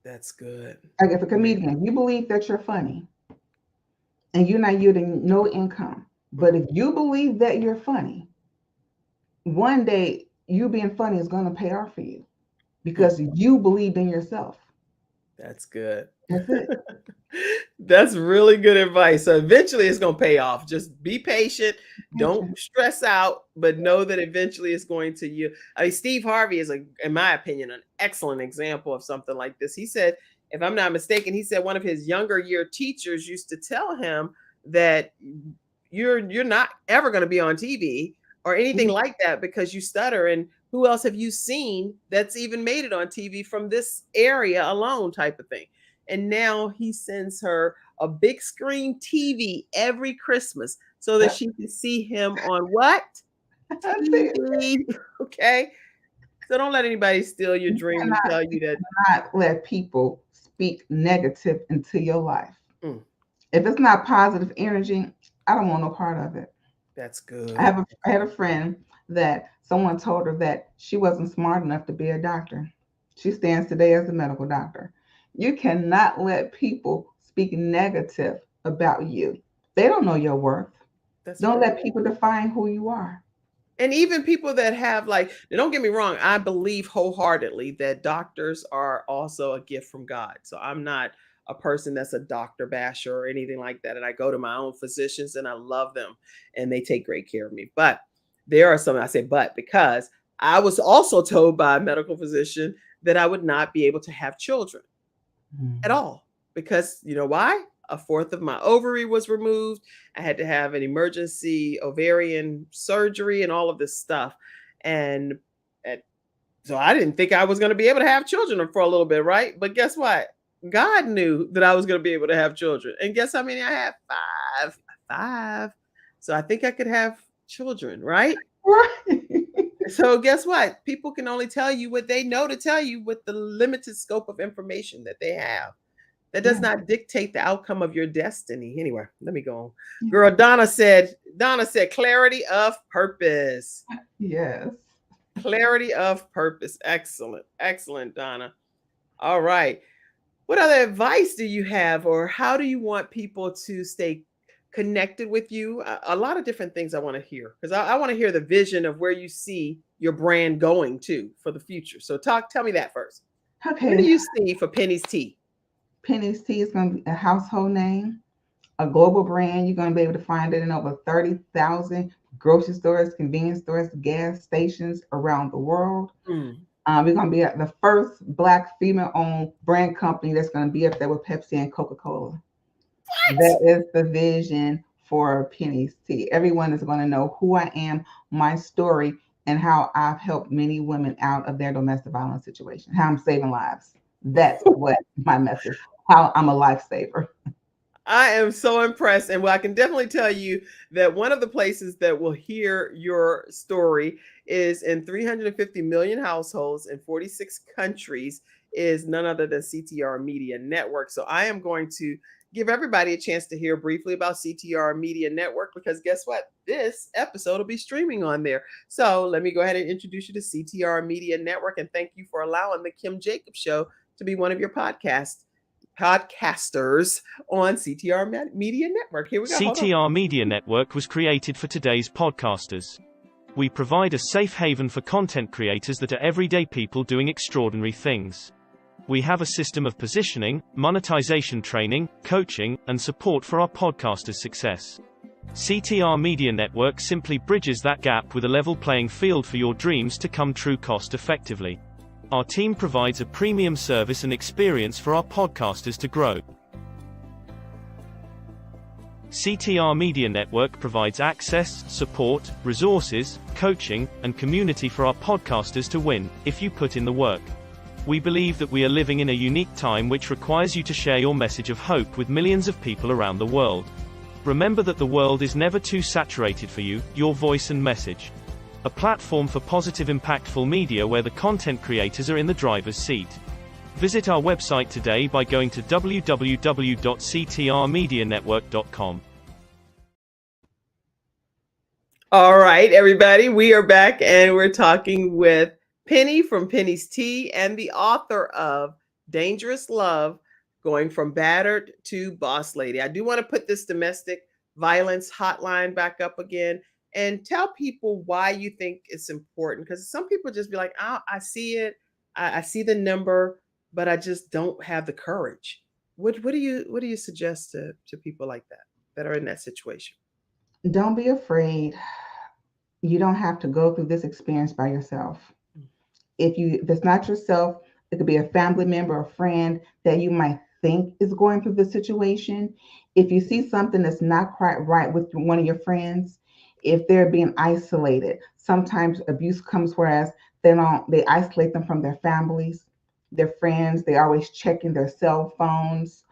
That's good. Like if a comedian, you believe that you're funny and you're not yielding no income, but if you believe that you're funny, one day you being funny is going to pay off for you because you believed in yourself. That's good. That's it. That's really good advice. So eventually it's going to pay off. Just be patient. Don't stress out, but know that eventually it's going to you. I mean, Steve Harvey is, in my opinion, an excellent example of something like this. He said, if I'm not mistaken, he said one of his younger year teachers used to tell him that you're not ever going to be on TV or anything like that because you stutter. And who else have you seen that's even made it on TV from this area alone type of thing? And now he sends her a big screen TV every Christmas so that she can see him on what? TV. Okay. So don't let anybody steal your dream and tell you that. Not let people speak negative into your life. If it's not positive energy, I don't want no part of it. That's good. I had a friend that someone told her that she wasn't smart enough to be a doctor. She stands today as a medical doctor. You cannot let people speak negative about you. They don't know your worth. Don't let people define who you are. And even people that have, like, don't get me wrong, I believe wholeheartedly that doctors are also a gift from God. So I'm not a person that's a doctor basher or anything like that. And I go to my own physicians and I love them and they take great care of me. But there are some, I say, but because I was also told by a medical physician that I would not be able to have children at all. Because you know why? A fourth of my ovary was removed. I had to have an emergency ovarian surgery and all of this stuff. And so I didn't think I was going to be able to have children for a little bit, right? But guess what? God knew that I was going to be able to have children. And guess how many I had? Five. So I think I could have children, right? Right. So guess what? People can only tell you what they know to tell you with the limited scope of information that they have. That does not dictate the outcome of your destiny. Anyway, let me go on. Girl, Donna said, clarity of purpose. Yes. Clarity of purpose. Excellent. Excellent, Donna. All right. What other advice do you have, or how do you want people to stay connected with you? A lot of different things I want to hear, because I want to hear the vision of where you see your brand going to for the future. So tell me that first. Okay. What do you see for Penny's Tea? Penny's Tea is going to be a household name, a global brand. You're going to be able to find it in over 30,000 grocery stores, convenience stores, gas stations around the world. We're going to be the first Black female-owned brand company that's going to be up there with Pepsi and Coca-Cola. That is the vision for Penny's Tea. Everyone is going to know who I am, my story, and how I've helped many women out of their domestic violence situation, how I'm saving lives. That's what my message, how I'm a lifesaver. I am so impressed. And well, I can definitely tell you that one of the places that will hear your story is in 350 million households in 46 countries is none other than CTR Media Network. So I am going to give everybody a chance to hear briefly about CTR Media Network, because guess what? This episode will be streaming on there. So let me go ahead and introduce you to CTR Media Network, and thank you for allowing the Kim Jacobs Show to be one of your podcasters on CTR Media Network. Here we go. CTR Media Network was created for today's podcasters. We provide a safe haven for content creators that are everyday people doing extraordinary things. We have a system of positioning, monetization training, coaching, and support for our podcasters' success. CTR Media Network simply bridges that gap with a level playing field for your dreams to come true cost effectively. Our team provides a premium service and experience for our podcasters to grow. CTR Media Network provides access, support, resources, coaching, and community for our podcasters to win, if you put in the work. We believe that we are living in a unique time which requires you to share your message of hope with millions of people around the world. Remember that the world is never too saturated for you, your voice and message. A platform for positive, impactful media where the content creators are in the driver's seat. Visit our website today by going to www.ctrmedianetwork.com. All right, everybody, we are back and we're talking with Penny from Penny's Tea and the author of Dangerous Love, Going from Battered to Boss Lady. I do want to put this domestic violence hotline back up again and tell people why you think it's important, because some people just be like, oh, I see it, I see the number, but I just don't have the courage. What do you suggest to people like that are in that situation? Don't be afraid. You don't have to go through this experience by yourself. If it's not yourself, it could be a family member, a friend that you might think is going through this situation. If you see something that's not quite right with one of your friends, if they're being isolated, sometimes abuse comes whereas they isolate them from their families, their friends. They always checking their cell phones.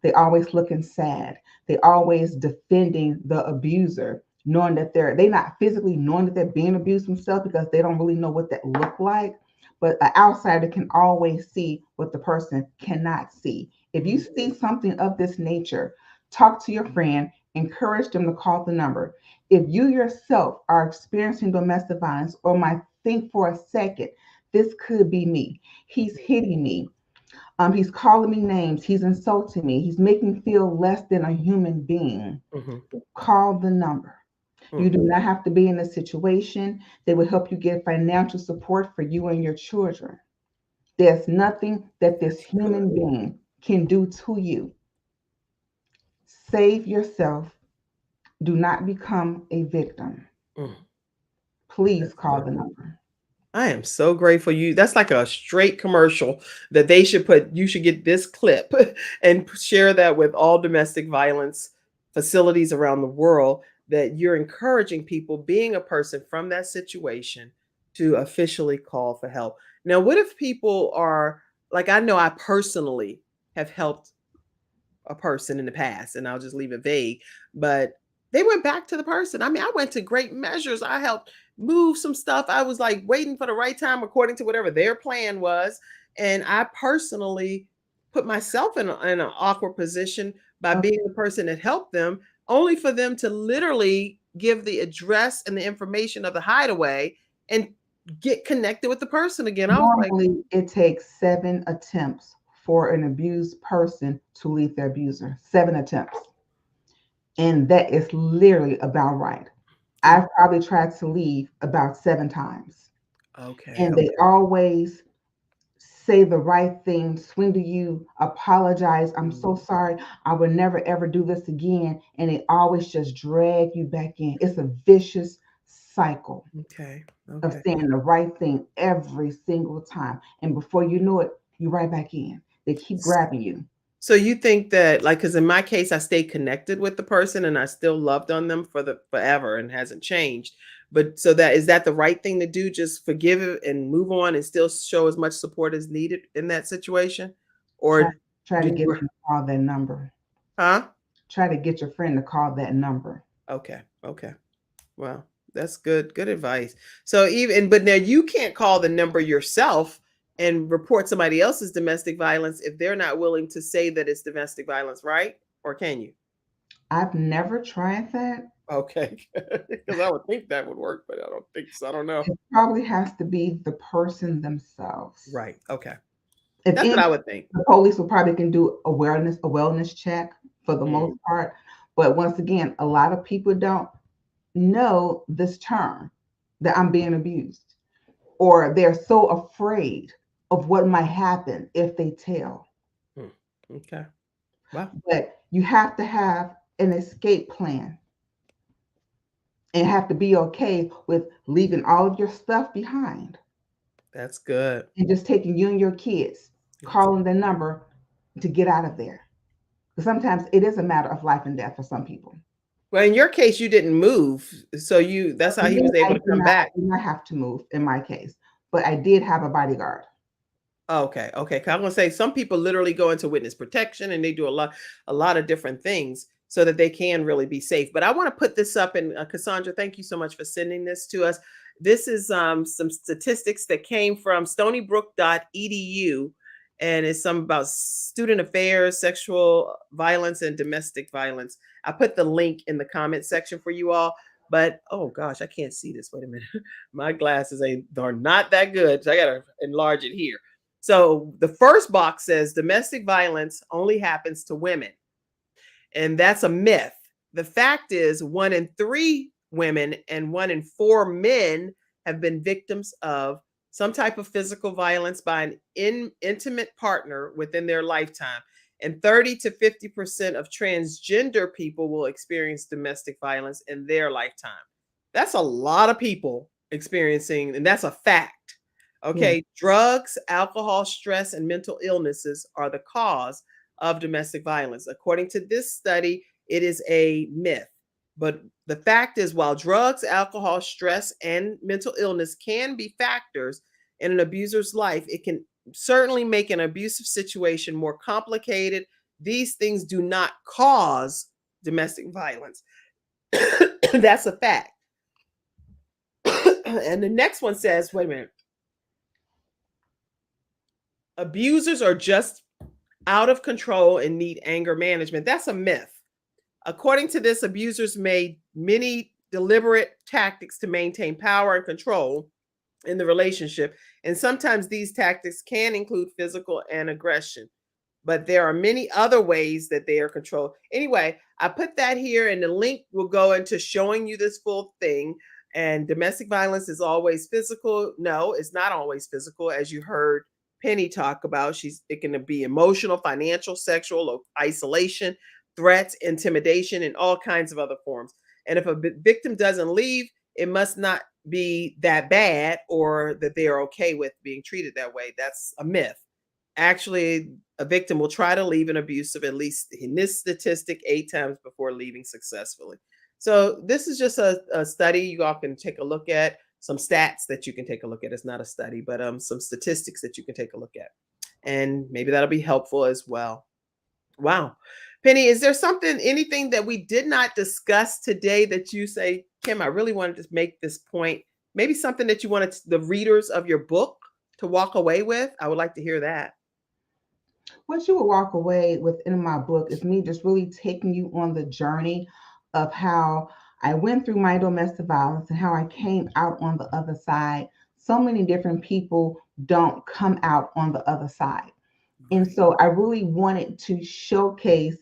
They always looking sad. They always defending the abuser, knowing that they're not physically knowing that they're being abused themselves, because they don't really know what that look like. But an outsider can always see what the person cannot see. If you see something of this nature, talk to your friend, encourage them to call the number. If you yourself are experiencing domestic violence or might think for a second, this could be me. He's hitting me. He's calling me names. He's insulting me. He's making me feel less than a human being. Call the number. You do not have to be in a situation. They will help you get financial support for you and your children. There's nothing that this human being can do to you. Save yourself. Do not become a victim. Please call the number. I am so grateful. That's like a straight commercial that they should put. You should get this clip and share that with all domestic violence facilities around the world, that you're encouraging people, being a person from that situation, to officially call for help. Now, what if people are like, I know I personally have helped a person in the past, and I'll just leave it vague, but they went back to the person. I mean, I went to great measures. I helped move some stuff. I was like waiting for the right time according to whatever their plan was. And I personally put myself in an awkward position by being the person that helped them, only for them to literally give the address and the information of the hideaway and get connected with the person again. Normally, it takes 7 attempts for an abused person to leave their abuser. 7 attempts. And that is literally about right. I've probably tried to leave about 7 times. Okay. And they always say the right thing, swing to you, apologize. I'm so sorry. I would never, ever do this again. And they always just drag you back in. It's a vicious cycle of saying the right thing every single time. And before you know it, you're right back in. They keep grabbing you. So you think that, like, because in my case, I stayed connected with the person and I still loved on them forever and hasn't changed. But so that is that the right thing to do? Just forgive it and move on and still show as much support as needed in that situation? Try, Or try to do get you, them to call that number. huh? Try to get your friend to call that number. Okay. Okay. Well, that's good. Good advice. So but now you can't call the number yourself and report somebody else's domestic violence if they're not willing to say that it's domestic violence, right? Or can you? I've never tried that. Okay. Because I would think that would work, but I don't think so. I don't know. It probably has to be the person themselves. Right. Okay. If That's what any, I would think. the police will probably can do a wellness check for the most part. But once again, a lot of people don't know this term that I'm being abused, or they're so afraid of what might happen if they tell. Okay. Wow. But you have to have an escape plan and have to be okay with leaving all of your stuff behind That's good. and just taking you and your kids, calling the number to get out of there. Because sometimes it is a matter of life and death for some people. Well, in your case, you didn't move. So that's how he was able to come back. I did not have to move in my case, but I did have a bodyguard. Okay. Okay. 'Cause I'm gonna say some people literally go into witness protection and they do a lot of different things so that they can really be safe. But I want to put this up, and Cassandra, thank you so much for sending this to us. This is some statistics that came from stonybrook.edu, and it's some about student affairs, sexual violence, and domestic violence. I put the link in the comment section for you all. But oh gosh, I can't see this. Wait a minute. My glasses are not that good. So I gotta enlarge it here. So the first box says domestic violence only happens to women. And that's a myth. The fact is 1 in 3 women and 1 in 4 men have been victims of some type of physical violence by an intimate partner within their lifetime. And 30 to 50% of transgender people will experience domestic violence in their lifetime. That's a lot of people experiencing, and that's a fact. Okay, drugs, alcohol, stress, and mental illnesses are the cause of domestic violence. According to this study, it is a myth. But the fact is, while drugs, alcohol, stress, and mental illness can be factors in an abuser's life, it can certainly make an abusive situation more complicated. These things do not cause domestic violence. That's a fact. And the next one says, wait a minute. Abusers are just out of control and need anger management. That's a myth. According to this, abusers made many deliberate tactics to maintain power and control in the relationship. And sometimes these tactics can include physical and aggression. But there are many other ways that they are controlled. Anyway, I put that here, and the link will go into showing you this full thing. And domestic violence is always physical. No, it's not always physical, as you heard Penny talk about. It can be emotional, financial, sexual, or isolation, threats, intimidation, and all kinds of other forms. And if a victim doesn't leave, it must not be that bad or that they are okay with being treated that way. That's a myth. Actually, a victim will try to leave an abusive, at least in this statistic, 8 times before leaving successfully. So this is just a study you all can take a look at. Some stats that you can take a look at. It's not a study, but some statistics that you can take a look at. And maybe that'll be helpful as well. Wow. Penny, is there anything that we did not discuss today that you say, Kim, I really wanted to make this point? Maybe something that you wanted the readers of your book to walk away with? I would like to hear that. What you will walk away with in my book is me just really taking you on the journey of how I went through my domestic violence and how I came out on the other side. So many different people don't come out on the other side. And so I really wanted to showcase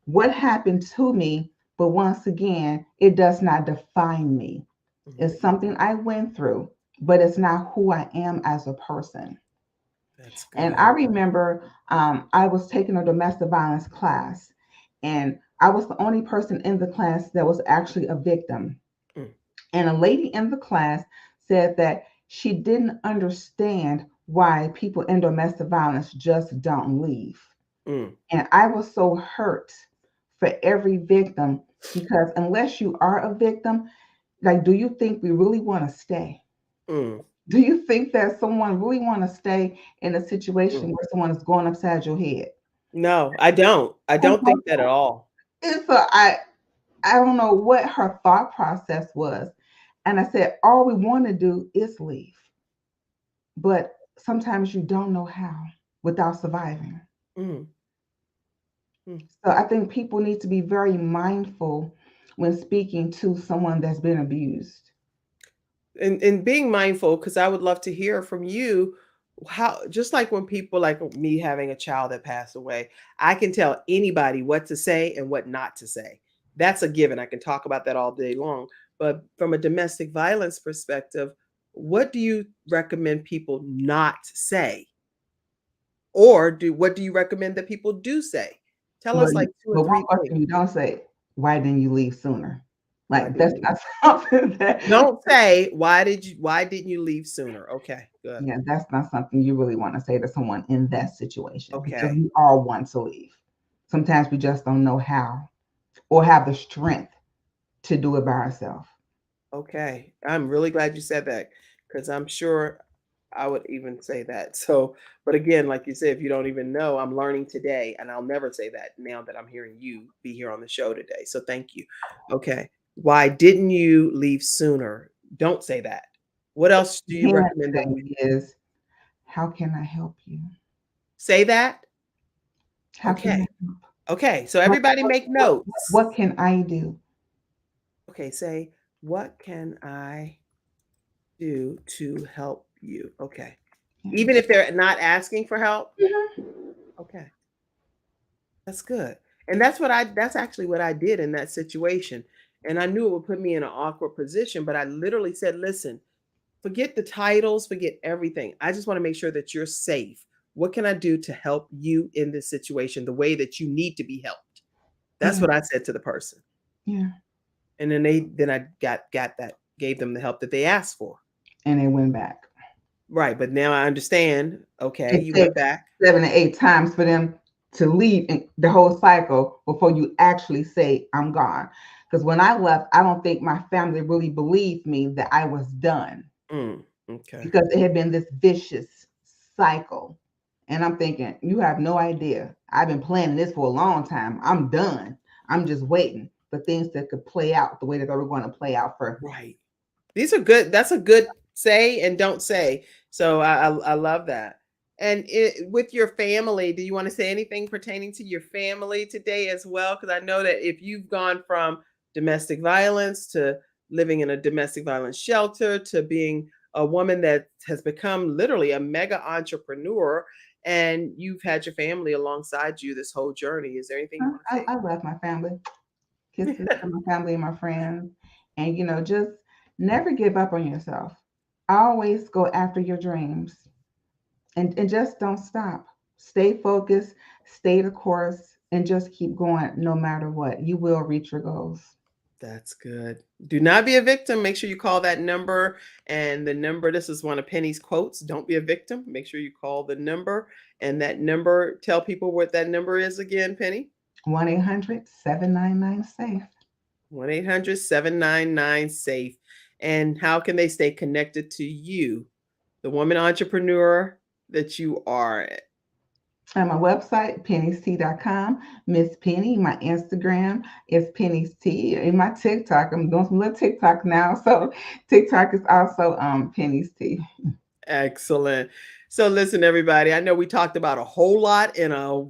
what happened to me. But once again, it does not define me. It's something I went through, but it's not who I am as a person. That's good. And I remember I was taking a domestic violence class, and I was the only person in the class that was actually a victim. And a lady in the class said that she didn't understand why people in domestic violence just don't leave. And I was so hurt for every victim, because unless you are a victim, Like, do you think we really want to stay? Mm, Do you think that someone really want to stay in a situation mm. where someone is going upside your head? No, I don't. I don't think that at all. And so I don't know what her thought process was. And I said, all we want to do is leave. But sometimes you don't know how without surviving. Mm, mm. So I think people need to be very mindful when speaking to someone that's been abused. And being mindful, because I would love to hear from you how, just like when people like me having a child that passed away, I can tell anybody what to say and what not to say. That's a given. I can talk about that all day long. But from a domestic violence perspective, what do you recommend people not say? Or what do you recommend that people do say? Tell us like two or But one three question things. you don't say, why didn't you leave sooner? Why Like didn't that's you? not something that Don't say why didn't you leave sooner? Okay, good. yeah, that's not something you really want to say to someone in that situation because Okay. we all want to leave. Sometimes we just don't know how or have the strength to do it by ourselves. Okay. I'm really glad you said that because I'm sure I would even say that. So, but again, like you said, if you don't even know, I'm learning today, and I'll never say that now that I'm hearing you be here on the show today. So, thank you. Okay. Why didn't you leave sooner? Don't say that. What else do you Can recommend that say we is, how can I help you? say that? How can I Okay. help? Okay. So, What, everybody what, make what, notes. what can I do? Okay. Say, what can I do to help you? Okay. Yeah. Even if they're not asking for help? Mhm. Okay. That's good. And that's actually what I did in that situation. And I knew it would put me in an awkward position, but I literally said, "Listen, forget the titles, forget everything. I just want to make sure that you're safe. What can I do to help you in this situation the way that you need to be helped?" That's Yeah. what I said to the person. Yeah. And then I got that, gave them the help that they asked for. And they went back. Right, but now I understand. Okay, It you went takes back. 7 to 8 times for them to leave in the whole cycle before you actually say, I'm gone. Because when I left, I don't think my family really believed me that I was done Okay. because it had been this vicious cycle. And I'm thinking, you have no idea. I've been planning this for a long time. I'm done. I'm just waiting for things that could play out the way that they were going to play out for. Right. These are good. That's a good say and don't say. So I love that. And with your family, do you want to say anything pertaining to your family today as well? Because I know that if you've gone from domestic violence to living in a domestic violence shelter to being a woman that has become literally a mega entrepreneur, and you've had your family alongside you this whole journey, is there anything you want to I love my family. Kisses say? to my family and my friends. And, just never give up on yourself. Always go after your dreams and just don't stop. Stay focused, stay the course, and just keep going no matter what. You will reach your goals. That's good. Do not be a victim. Make sure you call that number. And the number, this is one of Penny's quotes. Don't be a victim. Make sure you call the number. And that number, tell people what that number is again, Penny. 1-800-799-SAFE. 1-800-799-SAFE. And how can they stay connected to you, the woman entrepreneur that you are? And my website, penniestea.com. Miss Penny. My Instagram is Penny's Tea. And my TikTok, I'm doing some little TikTok now. So TikTok is also Penny's Tea. Excellent. So listen, everybody, I know we talked about a whole lot in a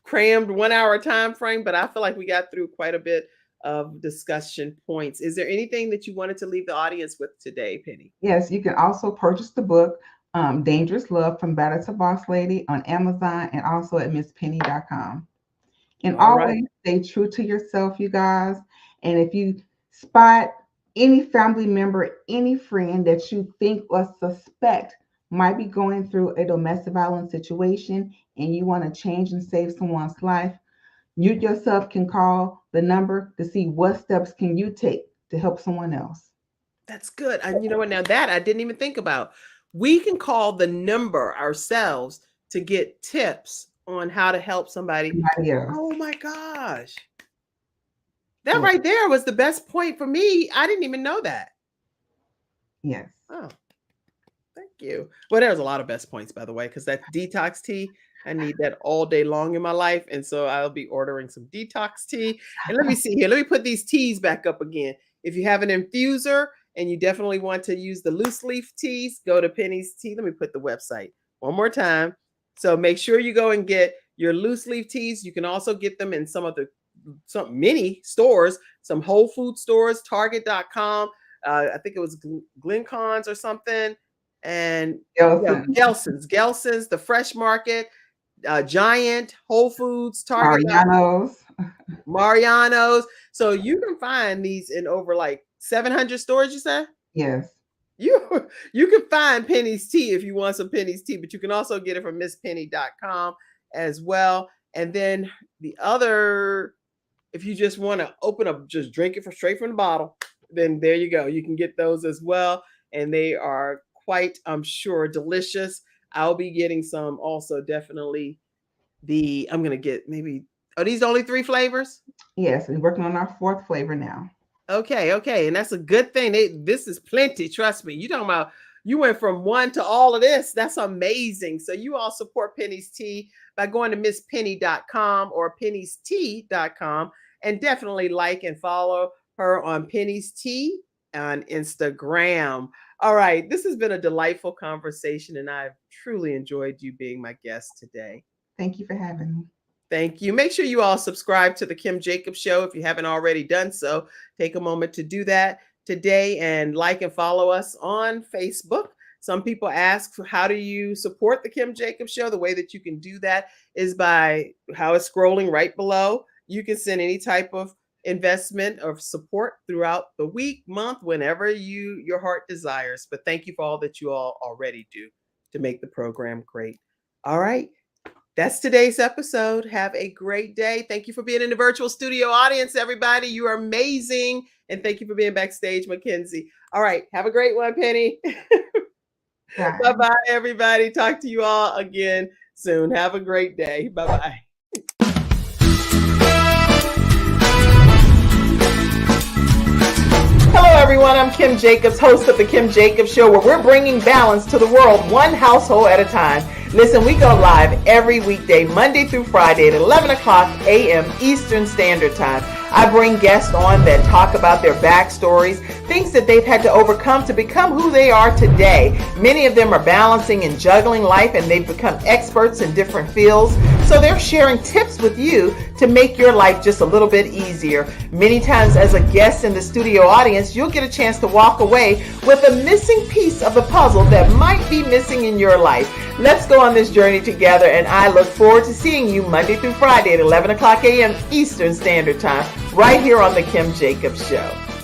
crammed 1 hour time frame, but I feel like we got through quite a bit of discussion points. Is there anything that you wanted to leave the audience with today, Penny? Yes, you can also purchase the book, Dangerous Love from Battered to Boss Lady on Amazon and also at misspenny.com. And All right. always stay true to yourself, you guys. And if you spot any family member, any friend that you think or suspect might be going through a domestic violence situation and you want to change and save someone's life, you yourself can call the number to see what steps can you take to help someone else. That's good. And you know what? Now that I didn't even think about. We can call the number ourselves to get tips on how to help somebody. Somebody else. Oh my gosh. That Yeah. right there was the best point for me. I didn't even know that. Yes. Oh, thank you. Well, there's a lot of best points, by the way, because that detox tea, I need that all day long in my life. And so I'll be ordering some detox tea. And let me see here. Let me put these teas back up again. If you have an infuser and you definitely want to use the loose leaf teas, go to Penny's Tea. Let me put the website one more time. So make sure you go and get your loose leaf teas. You can also get them in some many stores, some Whole Food stores, Target.com. I think it was Glencon's or something. And Gelson's, the Fresh Market, Giant, Whole Foods, Target, Mariano's. So you can find these in over like 700 stores, you said? Yes. You can find Penny's Tea if you want some Penny's Tea, but you can also get it from MissPenny.com as well. And then the other, if you just want to open up, just drink it straight from the bottle, then there you go. You can get those as well. And they are quite, I'm sure, delicious. I'll be getting some also, definitely. I'm going to get maybe, are these the only 3 flavors? Yes, we're working on our 4th flavor now. Okay. And that's a good thing. This is plenty. Trust me. You talking about, you went from 1 to all of this. That's amazing. So you all support Penny's Tea by going to MissPenny.com or Penny'sTea.com, and definitely like and follow her on Penny's Tea on Instagram. All right. This has been a delightful conversation, and I've truly enjoyed you being my guest today. Thank you for having me. Thank you. Make sure you all subscribe to the Kim Jacobs Show if you haven't already done so. Take a moment to do that today, and like and follow us on Facebook. Some people ask, how do you support the Kim Jacobs Show? The way that you can do that is by how it's scrolling right below. You can send any type of investment or support throughout the week, month, whenever your heart desires. But thank you for all that you all already do to make the program great. All right. That's today's episode. Have a great day. Thank you for being in the virtual studio audience, everybody. You are amazing. And thank you for being backstage, Mackenzie. All right. Have a great one, Penny. Bye-bye, everybody. Talk to you all again soon. Have a great day. Bye-bye. Hello, everyone. I'm Kim Jacobs, host of The Kim Jacobs Show, where we're bringing balance to the world, one household at a time. Listen, we go live every weekday, Monday through Friday at 11 o'clock a.m. Eastern Standard Time. I bring guests on that talk about their backstories, things that they've had to overcome to become who they are today. Many of them are balancing and juggling life, and they've become experts in different fields. So they're sharing tips with you to make your life just a little bit easier. Many times as a guest in the studio audience, you'll get a chance to walk away with a missing piece of the puzzle that might be missing in your life. Let's go on this journey together, and I look forward to seeing you Monday through Friday at 11 o'clock a.m. Eastern Standard Time, right here on The Kim Jacobs Show.